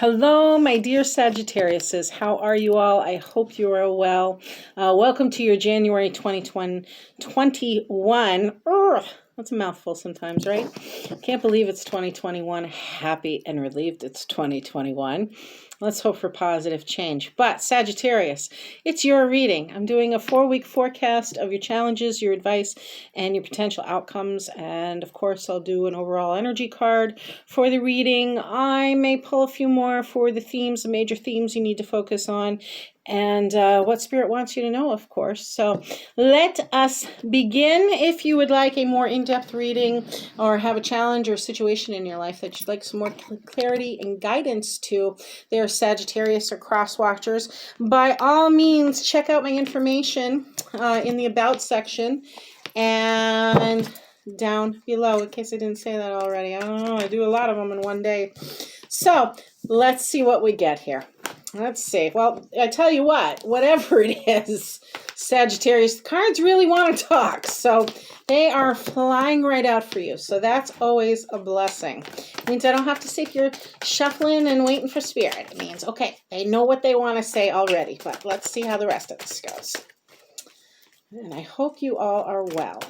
Hello, my dear Sagittariuses. How are you all? I hope you are well. Welcome to your January 2021. That's a mouthful sometimes, right? Can't believe it's 2021. Happy and relieved it's 2021. Let's hope for positive change. But Sagittarius, it's your reading. I'm doing a 4-week forecast of your challenges, your advice, and your potential outcomes. And of course, I'll do an overall energy card for the reading. I may pull a few more for the themes, the major themes you need to focus on, and what Spirit wants you to know, of course. So let us begin. If you would like a more in-depth reading or have a challenge or situation in your life that you'd like some more clarity and guidance to, there, Sagittarius or cross watchers, by all means, check out my information in the About section and down below, in case I didn't say that already. I don't know, I do a lot of them in one day. So let's see what we get here. Let's see. Well, I tell you what, whatever it is, Sagittarius, the cards really want to talk. So they are flying right out for you. So that's always a blessing. It means I don't have to sit here shuffling and waiting for Spirit. It means, okay, they know what they want to say already. But let's see how the rest of this goes. And I hope you all are well.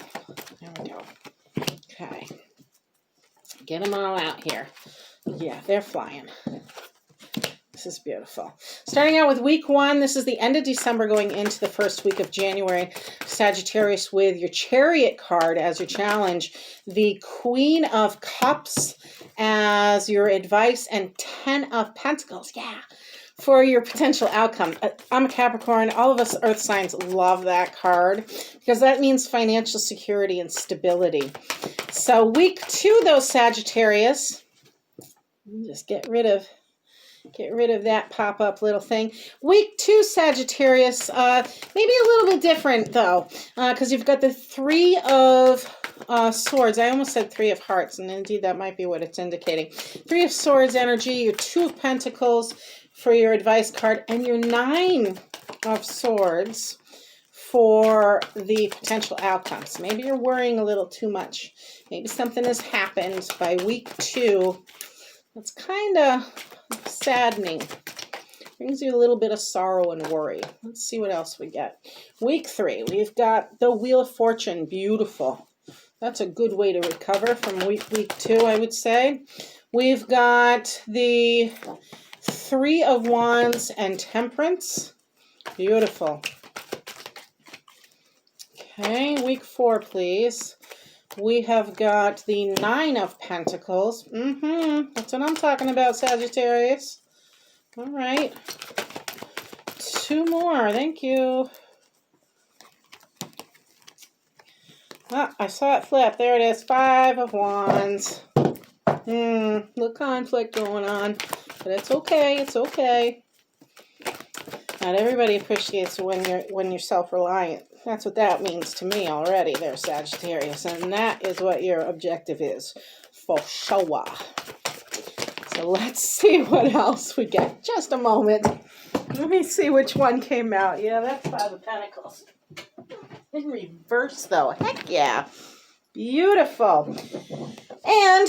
There we go. Okay. Get them all out here. Yeah, they're flying. This is beautiful. Starting out with week 1, this is the end of December going into the first week of January. Sagittarius, with your Chariot card as your challenge, the Queen of Cups as your advice, and 10 of Pentacles. Yeah. For your potential outcome. I'm a Capricorn. All of us earth signs love that card because that means financial security and stability. So week 2, though, Sagittarius, just get rid of that pop-up little thing. Week 2, Sagittarius, maybe a little bit different, though, because you've got the 3 of Swords. I almost said 3 of Hearts, and indeed that might be what it's indicating. 3 of Swords energy, your 2 of Pentacles for your advice card, and your 9 of Swords for the potential outcomes. Maybe you're worrying a little too much. Maybe something has happened by week 2 that's kind of saddening. Brings you a little bit of sorrow and worry. Let's see what else we get. Week 3, we've got the Wheel of Fortune. Beautiful. That's a good way to recover from week 2, I would say. We've got the 3 of Wands and Temperance. Beautiful. Okay, week 4, please. We have got the 9 of Pentacles. That's what I'm talking about, Sagittarius. All right. 2 more. Thank you. Ah, I saw it flip. There it is. 5 of Wands. Little conflict going on. But it's okay. It's okay. Not everybody appreciates when you're self-reliant. That's what that means to me already there, Sagittarius. And that is what your objective is, for sure. So let's see what else we get. Just a moment. Let me see which one came out. Yeah, that's 5 of Pentacles. In reverse, though. Heck yeah. Beautiful. And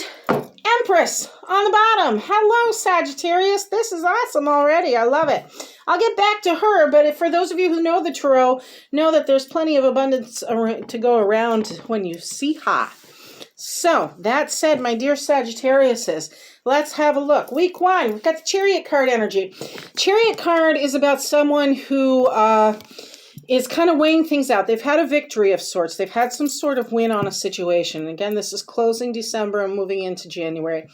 Empress on the bottom. Hello, Sagittarius. This is awesome already. I love it. I'll get back to her, but for those of you who know the tarot, know that there's plenty of abundance to go around when you see her. So, that said, my dear Sagittariuses, let's have a look. Week 1, we've got the Chariot card energy. Chariot card is about someone who is kind of weighing things out. They've had a victory of sorts. They've had some sort of win on a situation. Again, this is closing December and moving into January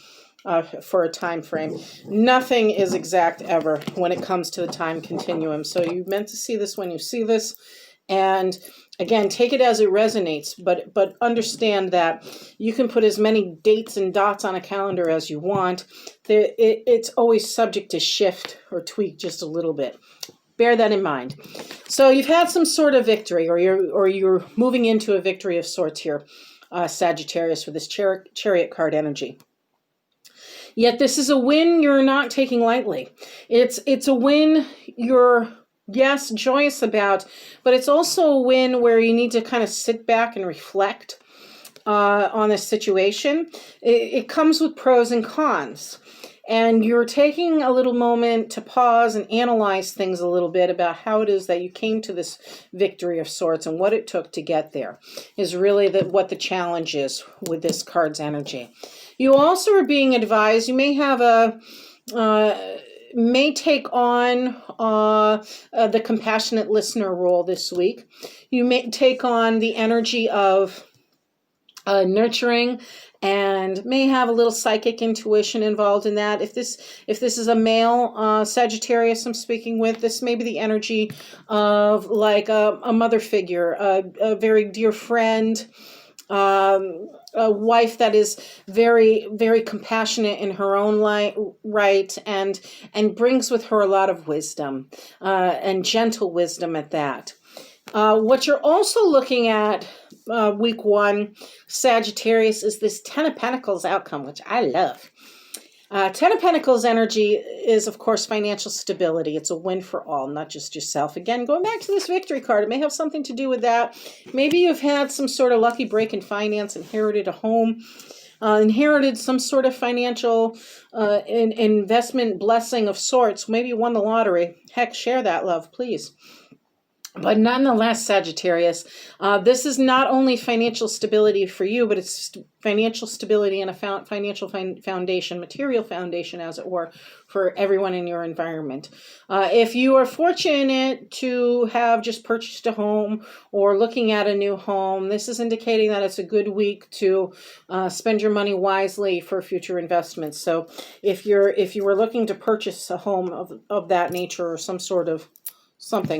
for a time frame. Nothing is exact ever when it comes to the time continuum. So you meant to see this when you see this. And again, take it as it resonates, but understand that you can put as many dates and dots on a calendar as you want. It's always subject to shift or tweak just a little bit. Bear that in mind. So you've had some sort of victory, or you're moving into a victory of sorts here, Sagittarius, with this Chariot card energy. Yet this is a win you're not taking lightly. It's a win you're, yes, joyous about, but it's also a win where you need to kind of sit back and reflect on this situation. It comes with pros and cons. And you're taking a little moment to pause and analyze things a little bit about how it is that you came to this victory of sorts and what it took to get there is really what the challenge is with this card's energy. You also are being advised, you may have may take on the compassionate listener role this week. You may take on the energy of nurturing, and may have a little psychic intuition involved in that. If this is a male Sagittarius I'm speaking with, this may be the energy of like a mother figure, a very dear friend, a wife that is very, very compassionate in her own right, and brings with her a lot of wisdom, and gentle wisdom at that. What you're also looking at week 1, Sagittarius, is this 10 of Pentacles outcome, which I love. 10 of Pentacles energy is, of course, financial stability. It's a win for all, not just yourself. Again, going back to this victory card, it may have something to do with that. Maybe you've had some sort of lucky break in finance, inherited a home, inherited some sort of financial investment blessing of sorts. Maybe you won the lottery. Heck, share that love, please. But nonetheless, Sagittarius, this is not only financial stability for you, but it's financial stability and a financial foundation, material foundation, as it were, for everyone in your environment. If you are fortunate to have just purchased a home or looking at a new home, this is indicating that it's a good week to spend your money wisely for future investments. So if you were looking to purchase a home of that nature, or some sort of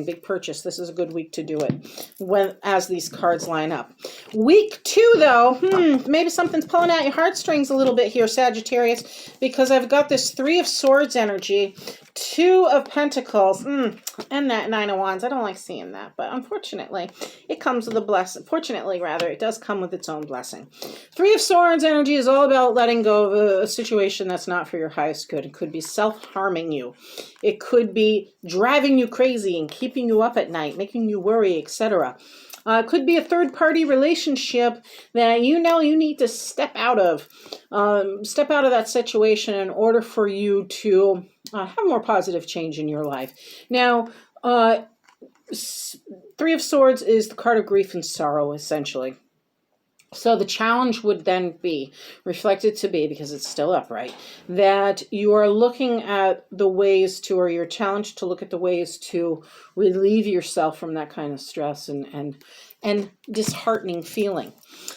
big purchase, this is a good week to do it as these cards line up. Week 2, though, maybe something's pulling at your heartstrings a little bit here, Sagittarius, because I've got this 3 of Swords energy, 2 of Pentacles, and that 9 of Wands. I don't like seeing that, but unfortunately, it comes with a blessing. Fortunately, rather, it does come with its own blessing. 3 of Swords energy is all about letting go of a situation that's not for your highest good. It could be self-harming you. It could be driving you crazy and keeping you up at night, making you worry, etc. It could be a third-party relationship that you need to step out of that situation in order for you to have more positive change in your life. Now, 3 of Swords is the card of grief and sorrow, essentially. So the challenge would then be, reflected to be, because it's still upright, that you are looking at the ways to, or you're challenged to look at the ways to relieve yourself from that kind of stress and disheartening feeling.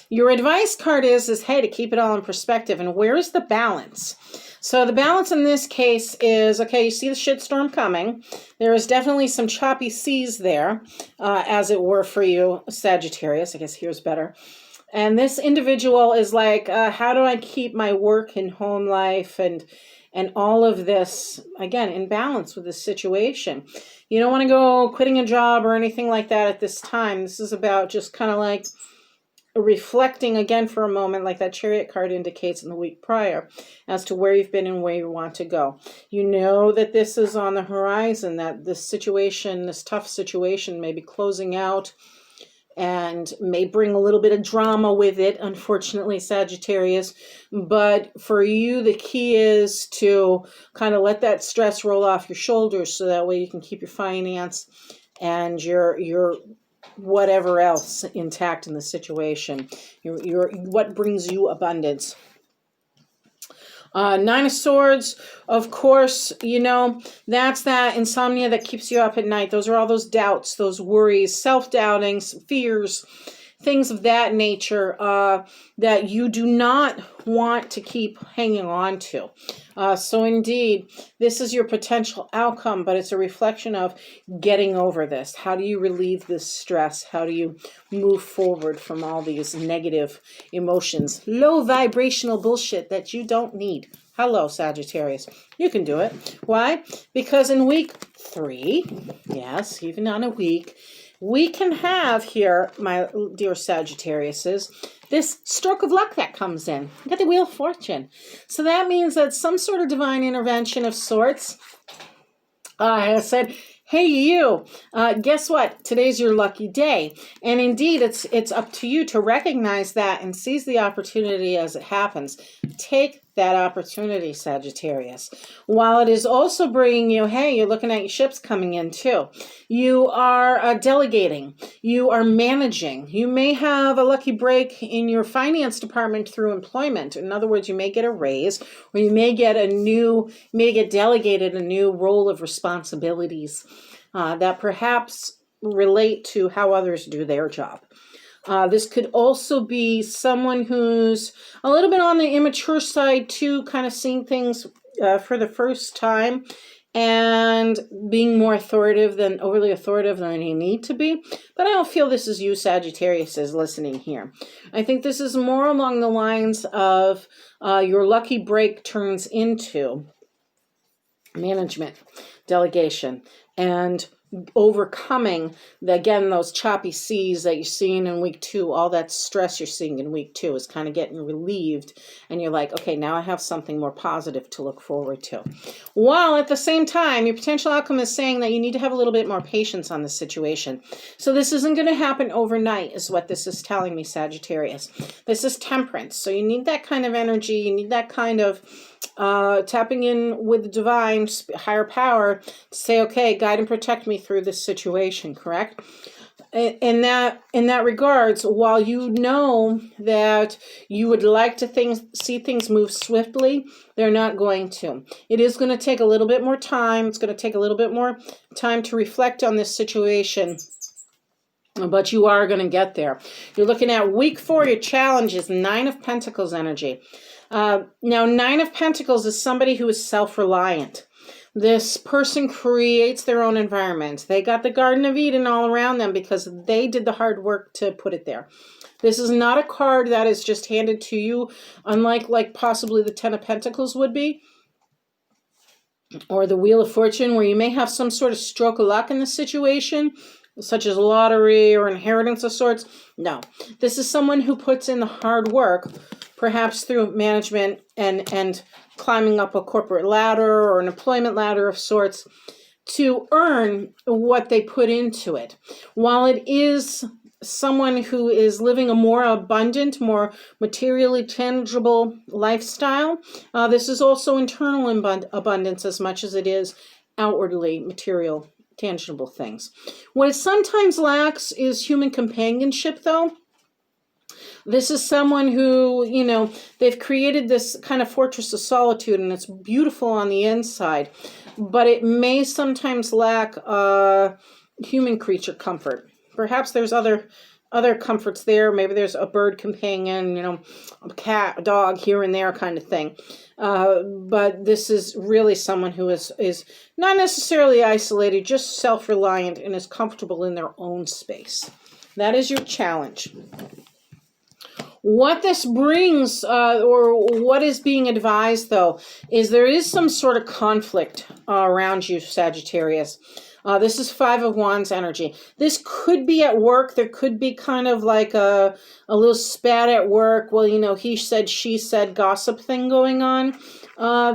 Your advice card is, hey, to keep it all in perspective. And where is the balance? So the balance in this case is, okay, you see the shitstorm coming. There is definitely some choppy seas there, as it were, for you, Sagittarius. I guess here's better. And this individual is like, how do I keep my work and home life and all of this, again, in balance with this situation? You don't want to go quitting a job or anything like that at this time. This is about just kind of like reflecting again for a moment, like that Chariot card indicates in the week prior, as to where you've been and where you want to go. You know that this is on the horizon, that this situation, this tough situation, may be closing out and may bring a little bit of drama with it, unfortunately, Sagittarius. But for you, the key is to kind of let that stress roll off your shoulders, so that way you can keep your finance and your whatever else intact in the situation. Your what brings you abundance. 9 of Swords, of course, that's that insomnia that keeps you up at night. Those are all those doubts, those worries, self-doubtings, fears, things of that nature that you do not want to keep hanging on to. So indeed, this is your potential outcome, but it's a reflection of getting over this. How do you relieve this stress? How do you move forward from all these negative emotions? Low vibrational bullshit that you don't need. Hello, Sagittarius. You can do it. Why? Because in week 3, yes, even on a week, we can have here, my dear Sagittariuses, this stroke of luck that comes in. You got the Wheel of Fortune. So that means that some sort of divine intervention of sorts has said, hey, you, guess what? Today's your lucky day. And indeed, it's up to you to recognize that and seize the opportunity as it happens. Take that opportunity, Sagittarius. While it is also bringing you, hey, you're looking at your ships coming in too. You are delegating. You are managing. You may have a lucky break in your finance department through employment. In other words, you may get a raise, or you may get delegated a new role of responsibilities that perhaps relate to how others do their job. This could also be someone who's a little bit on the immature side too, kind of seeing things for the first time and being more overly authoritative than you need to be. But I don't feel this is you, Sagittarius, is listening here. I think this is more along the lines of your lucky break turns into management, delegation, and overcoming those choppy seas that you're seeing in week 2. All that stress you're seeing in week 2 is kind of getting relieved, and you're like, okay, now I have something more positive to look forward to. While at the same time, your potential outcome is saying that you need to have a little bit more patience on the situation. So this isn't going to happen overnight, is what this is telling me, Sagittarius. This is Temperance, so you need that kind of energy. You need that kind of tapping in with the divine higher power to say, okay, guide and protect me through this situation, correct? In that regards, while you know that you would like to see things move swiftly, they're not going to. It is going to take a little bit more time. It's going to take a little bit more time to reflect on this situation, but you are going to get there. You're looking at week 4, your challenge is 9 of Pentacles energy. Now, 9 of Pentacles is somebody who is self-reliant. This person creates their own environment. They got the Garden of Eden all around them because they did the hard work to put it there. This is not a card that is just handed to you, unlike possibly the 10 of Pentacles would be, or the Wheel of Fortune, where you may have some sort of stroke of luck in the situation, such as lottery or inheritance of sorts. No, this is someone who puts in the hard work, perhaps through management and climbing up a corporate ladder or an employment ladder of sorts, to earn what they put into it. While it is someone who is living a more abundant, more materially tangible lifestyle, this is also internal abundance as much as it is outwardly material, tangible things. What it sometimes lacks is human companionship, though. This is someone who, they've created this kind of fortress of solitude, and it's beautiful on the inside, but it may sometimes lack human creature comfort. Perhaps there's other comforts there. Maybe there's a bird companion, a cat, a dog here and there kind of thing. But this is really someone who is not necessarily isolated, just self-reliant and is comfortable in their own space. That is your challenge. What this brings, or what is being advised, though, is there is some sort of conflict around you, Sagittarius. This is 5 of Wands energy. This could be at work. There could be kind of like a little spat at work. Well, he said, she said gossip thing going on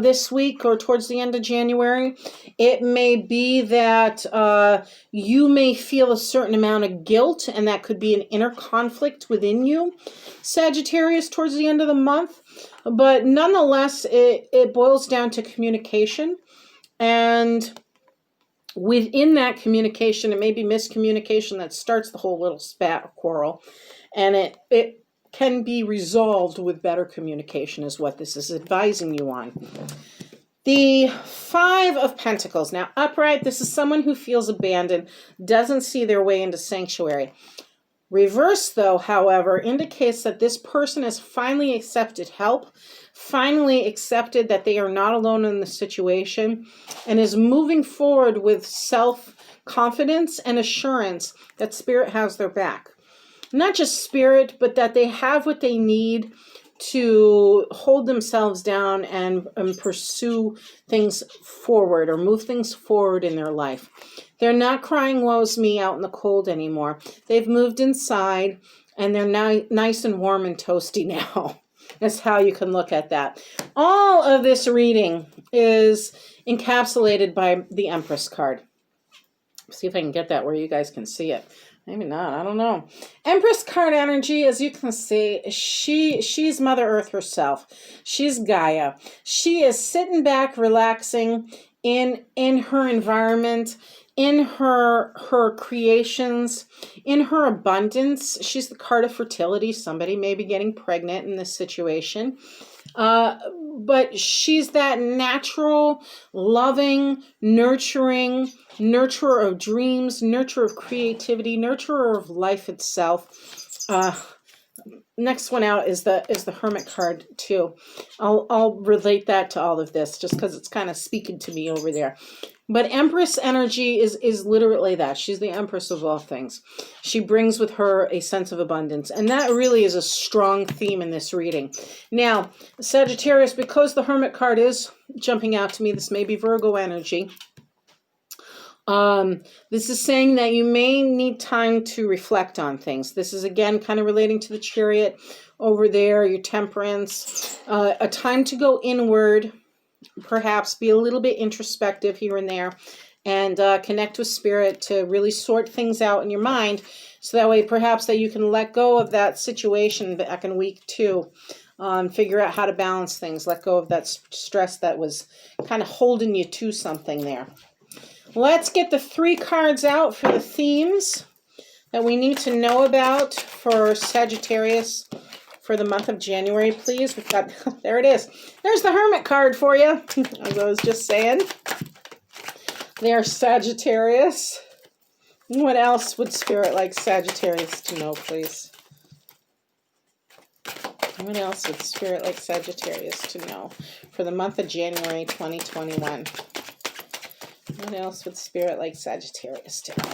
this week or towards the end of January. It may be that you may feel a certain amount of guilt, and that could be an inner conflict within you, Sagittarius, towards the end of the month. But nonetheless, it boils down to communication, and within that communication, it may be miscommunication that starts the whole little spat or quarrel, and it can be resolved with better communication is what this is advising you on. The 5 of Pentacles. Now, upright, this is someone who feels abandoned, doesn't see their way into sanctuary. Reverse, though, however, indicates that this person has finally accepted help, finally accepted that they are not alone in the situation, and is moving forward with self-confidence and assurance that Spirit has their back. Not just Spirit, but that they have what they need to hold themselves down and pursue things forward or move things forward in their life. They're not crying woe's me out in the cold anymore. They've moved inside, and they're now nice and warm and toasty now. That's how you can look at that. All of this reading is encapsulated by the Empress card. See if I can get that where you guys can see it. Maybe not. I don't know. Empress card energy, as you can see, she's Mother Earth herself. She's Gaia. She is sitting back, relaxing in her environment, in her creations, in her abundance. She's the card of fertility. Somebody may be getting pregnant in this situation. But she's that natural, loving, nurturing, nurturer of dreams, nurturer of creativity, nurturer of life itself. Next one out is the Hermit card too. I'll relate that to all of this just because it's kind of speaking to me over there. But Empress energy is literally that. She's the Empress of all things. She brings with her a sense of abundance. And that really is a strong theme in this reading. Now, Sagittarius, because the Hermit card is jumping out to me, this may be Virgo energy. This is saying that you may need time to reflect on things. This is, again, kind of relating to the Chariot over there, your Temperance. A time to go inward. Perhaps be a little bit introspective here and there and connect with spirit to really sort things out in your mind, so that way perhaps that you can let go of that situation back in week 2, figure out how to balance things, let go of that stress that was kind of holding you to something there. Let's get the 3 cards out for the themes that we need to know about for Sagittarius for the month of January, please. We've got, there it is. There's the Hermit card for you, as I was just saying. There's Sagittarius. What else would Spirit like Sagittarius to know, please? What else would Spirit like Sagittarius to know for the month of January 2021? What else would Spirit like Sagittarius to know?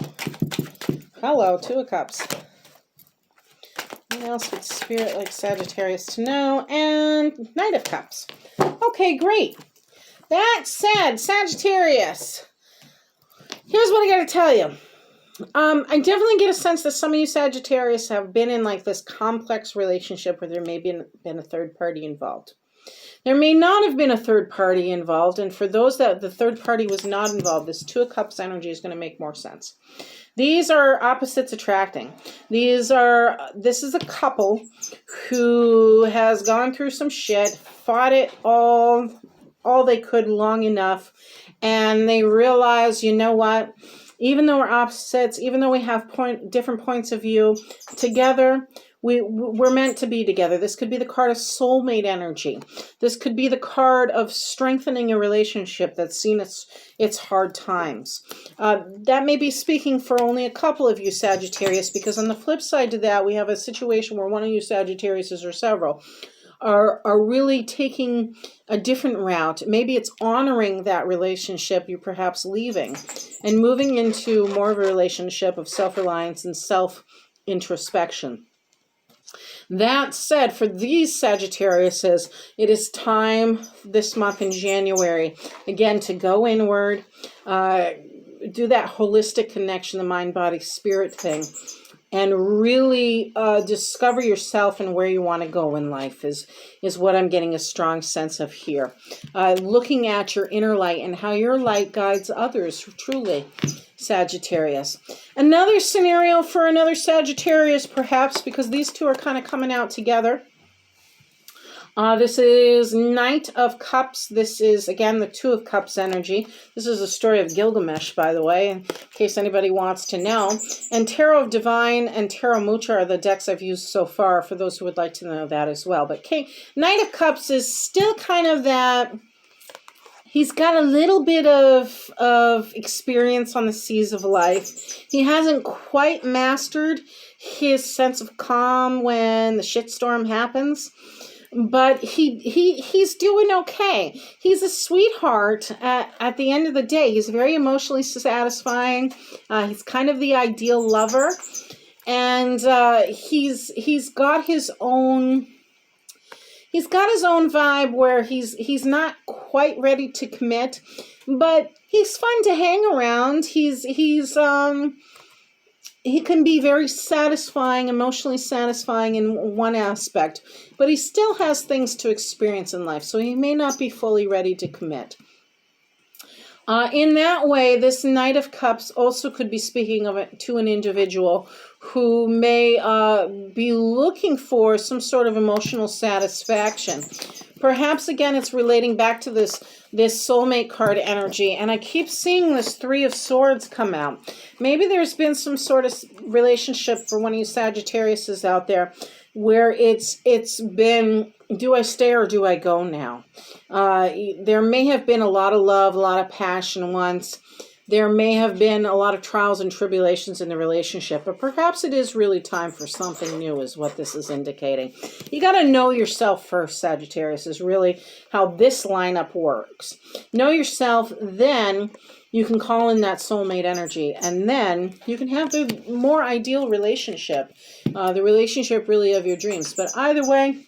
Hello, 2 of Cups. What else would Spirit like Sagittarius to know? And Knight of Cups. Okay, great. That said, Sagittarius, here's what I got to tell you. I definitely get a sense that some of you Sagittarius have been in like this complex relationship where there may been a third party involved. There may not have been a third party involved, and for those that the third party was not involved, this 2 of Cups energy is going to make more sense. These are opposites attracting. This is a couple who has gone through some shit, fought it all they could long enough, and they realize, you know what? Even though we're opposites, even though we have different points of view, together, we're meant to be together. This could be the card of soulmate energy. This could be the card of strengthening a relationship that's seen its hard times. That may be speaking for only a couple of you Sagittarius, because on the flip side to that, we have a situation where one of you Sagittarius or several are really taking a different route. Maybe it's honoring that relationship you're perhaps leaving and moving into more of a relationship of self-reliance and self-introspection. That said, for these Sagittariuses, it is time this month in January, again, to go inward, do that holistic connection, the mind, body, spirit thing, and really discover yourself and where you want to go in life is what I'm getting a strong sense of here. Looking at your inner light and how your light guides others, truly, Sagittarius. Another scenario for another Sagittarius, perhaps, because these two are kind of coming out together. This is Knight of Cups. This is, again, the 2 of Cups energy. This is a story of Gilgamesh, by the way, in case anybody wants to know. And Tarot of Divine and Tarot Mucha are the decks I've used so far, for those who would like to know that as well. But Knight of Cups is still kind of that... He's got a little bit of experience on the seas of life. He hasn't quite mastered his sense of calm when the shitstorm happens. But he's doing okay. He's a sweetheart at the end of the day. He's very emotionally satisfying. He's kind of the ideal lover. And he's got his own... He's got his own vibe where he's not quite ready to commit, but he's fun to hang around. He can be very satisfying, emotionally satisfying in one aspect, but he still has things to experience in life, so he may not be fully ready to commit. In that way, this Knight of Cups also could be speaking of it to an individual who may be looking for some sort of emotional satisfaction. Perhaps, again, it's relating back to this soulmate card energy, and I keep seeing this Three of Swords come out. Maybe there's been some sort of relationship for one of you Sagittariuses out there where it's been, do I stay or do I go now? There may have been a lot of love, a lot of passion once. There may have been a lot of trials and tribulations in the relationship, but perhaps it is really time for something new is what this is indicating. You got to know yourself first, Sagittarius, is really how this lineup works. Know yourself, then you can call in that soulmate energy, and then you can have the more ideal relationship, the relationship really of your dreams. But either way,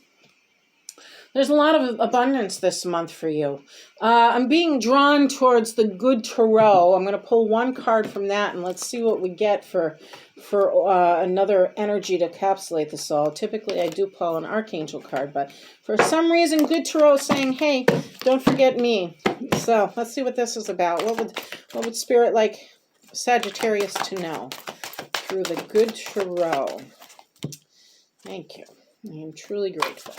there's a lot of abundance this month for you. I'm being drawn towards the Good Tarot. I'm going to pull one card from that, and let's see what we get for another energy to encapsulate this all. Typically, I do pull an Archangel card, but for some reason, Good Tarot is saying, hey, don't forget me. So let's see what this is about. What would Spirit like Sagittarius to know through the Good Tarot? Thank you. I am truly grateful.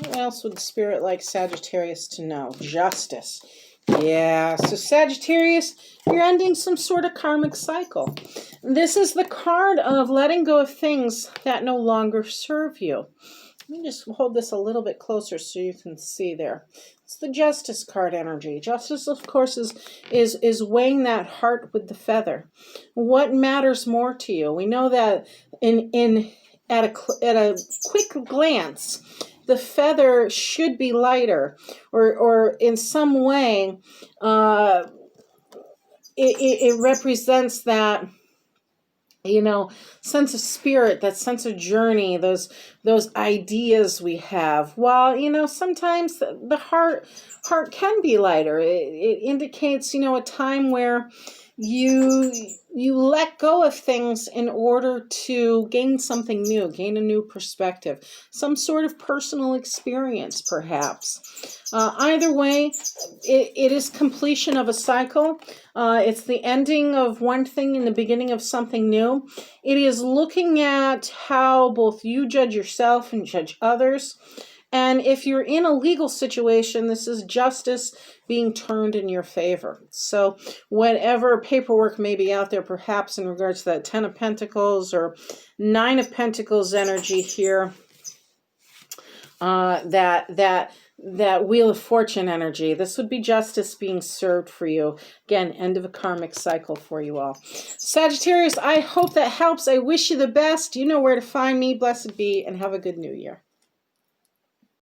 What else would Spirit like Sagittarius to know? Justice. Yeah, so Sagittarius, you're ending some sort of karmic cycle. This is the card of letting go of things that no longer serve you. Let me just hold this a little bit closer so you can see there. It's the Justice card energy. Justice, of course, is weighing that heart with the feather. What matters more to you? We know that at a quick glance, the feather should be lighter, or in some way, it represents that, sense of spirit, that sense of journey, those ideas we have. While, sometimes the heart can be lighter. It indicates, a time where you let go of things in order to gain something new, gain a new perspective, some sort of personal experience, perhaps. Either way, it is completion of a cycle. It's the ending of one thing and the beginning of something new. It is looking at how both you judge yourself and judge others. And if you're in a legal situation, this is justice being turned in your favor. So whatever paperwork may be out there, perhaps in regards to that 10 of Pentacles or 9 of Pentacles energy here, that Wheel of Fortune energy, this would be justice being served for you. Again, end of a karmic cycle for you all. Sagittarius, I hope that helps. I wish you the best. You know where to find me. Blessed be, and have a good new year.